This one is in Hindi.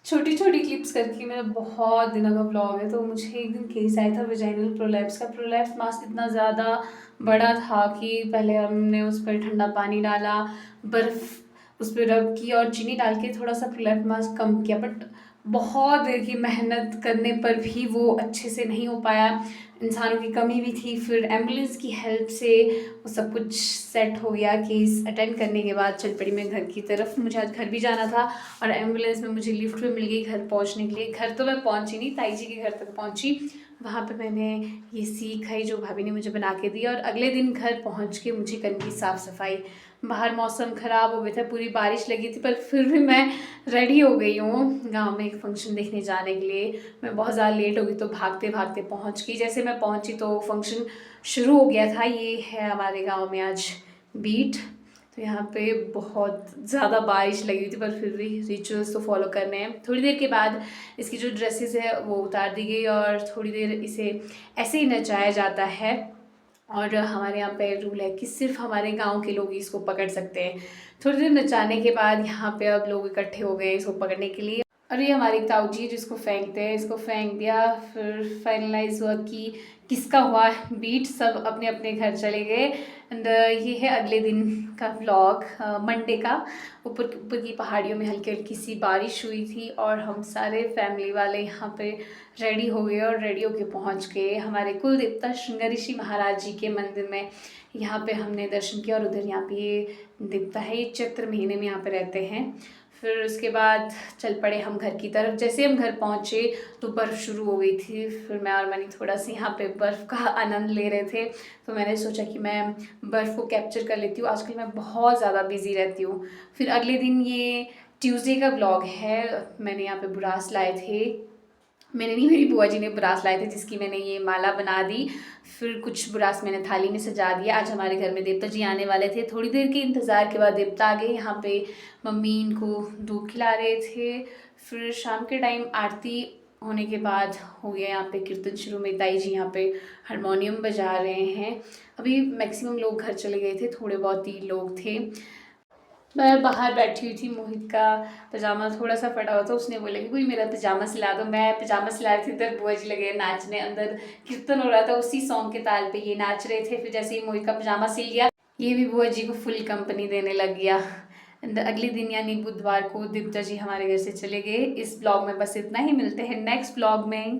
छोटी छोटी क्लिप्स करके मेरा बहुत दिनों का ब्लॉग है। तो मुझे एक दिन केस आया था वेजाइनल प्रोलैप्स का। प्रोलैप्स मास इतना ज़्यादा बड़ा था कि पहले हमने उस पर ठंडा पानी डाला, बर्फ़ उस पर रब की और चीनी डाल के थोड़ा सा प्रोलैप्स मास कम किया, बट बहुत देर की मेहनत करने पर भी वो अच्छे से नहीं हो पाया। इंसानों की कमी भी थी। फिर एम्बुलेंस की हेल्प से वो सब कुछ सेट हो गया। केस अटेंड करने के बाद चल पड़ी मैं घर की तरफ। मुझे आज घर भी जाना था और एम्बुलेंस में मुझे लिफ्ट भी मिल गई घर पहुंचने के लिए। घर तो मैं पहुंची नहीं, ताई जी के घर तक पहुंची। वहाँ पे मैंने ये सीख खाई जो भाभी ने मुझे बना के दी, और अगले दिन घर पहुंच के मुझे करनी साफ़ सफाई। बाहर मौसम ख़राब हो गया था, पूरी बारिश लगी थी, पर फिर भी मैं रेडी हो गई हूँ गांव में एक फंक्शन देखने जाने के लिए। मैं बहुत ज़्यादा लेट हो गई तो भागते भागते पहुँच गई। जैसे मैं पहुँची तो फंक्शन शुरू हो गया था। ये है हमारे गांव में आज बीट। तो यहाँ पे बहुत ज़्यादा बारिश लगी हुई थी, पर फिर भी रिचुअल्स तो फॉलो करने हैं। थोड़ी देर के बाद इसकी जो ड्रेसेस है वो उतार दी गई और थोड़ी देर इसे ऐसे ही नचाया जाता है। और हमारे यहाँ पे रूल है कि सिर्फ हमारे गांव के लोग ही इसको पकड़ सकते हैं। थोड़ी देर नचाने के बाद यहाँ पे अब लोग इकट्ठे हो गए इसको पकड़ने के लिए। और ये हमारी ताऊ जी जिसको फेंकते हैं, इसको फेंक दिया। फिर फाइनलाइज हुआ कि किसका हुआ बीट। सब अपने अपने घर चले गए। एंड ये है अगले दिन का व्लॉग, मंडे का। ऊपर ऊपर की पहाड़ियों में हल्की हल्की सी बारिश हुई थी और हम सारे फैमिली वाले यहाँ पे रेडी हो गए और रेडी होके पहुँच गए हमारे कुल देवता श्रृंगारी ऋषि महाराज जी के मंदिर में। यहाँ पे हमने दर्शन किया और उधर यहाँ पे ये देवता है, ये चैत्र महीने में यहाँ पे रहते हैं। फिर उसके बाद चल पड़े हम घर की तरफ। जैसे हम घर पहुँचे तो बर्फ़ शुरू हो गई थी। फिर मैं और मनी थोड़ा सा यहाँ पे बर्फ़ का आनंद ले रहे थे, तो मैंने सोचा कि मैं बर्फ़ को कैप्चर कर लेती हूँ। आजकल मैं बहुत ज़्यादा बिजी रहती हूँ। फिर अगले दिन ये ट्यूसडे का ब्लॉग है। मैंने यहाँ पे बुरास लाए थे। मैंने नहीं, मेरी बुआ जी ने बुरास लाए थे जिसकी मैंने ये माला बना दी। फिर कुछ बुरास मैंने थाली में सजा दिया। आज हमारे घर में देवता जी आने वाले थे। थोड़ी देर के इंतज़ार के बाद देवता आ गए। यहाँ पे मम्मी इनको दूध खिला रहे थे। फिर शाम के टाइम आरती होने के बाद हो गया यहाँ पे कीर्तन शुरू। में ताई जी यहाँ पे हारमोनियम बजा रहे हैं। अभी मैक्सिमम लोग घर चले गए थे, थोड़े बहुत ही लोग थे। मैं बाहर बैठी हुई थी। मोहित का पजामा थोड़ा सा फटा हुआ था, उसने बोला कि कोई मेरा पजामा सिला दो। मैं पजामा सिला रही थी, इधर बुआ जी लगे नाचने। अंदर कीर्तन हो रहा था, उसी सॉन्ग के ताल पे ये नाच रहे थे। फिर जैसे ही मोहित का पजामा सिल गया, ये भी बुआ जी को फुल कंपनी देने लग गया। अगले दिन यानी बुधवार को देवता जी हमारे घर से चले गए। इस ब्लॉग में बस इतना ही। मिलते हैं नेक्स्ट ब्लॉग में।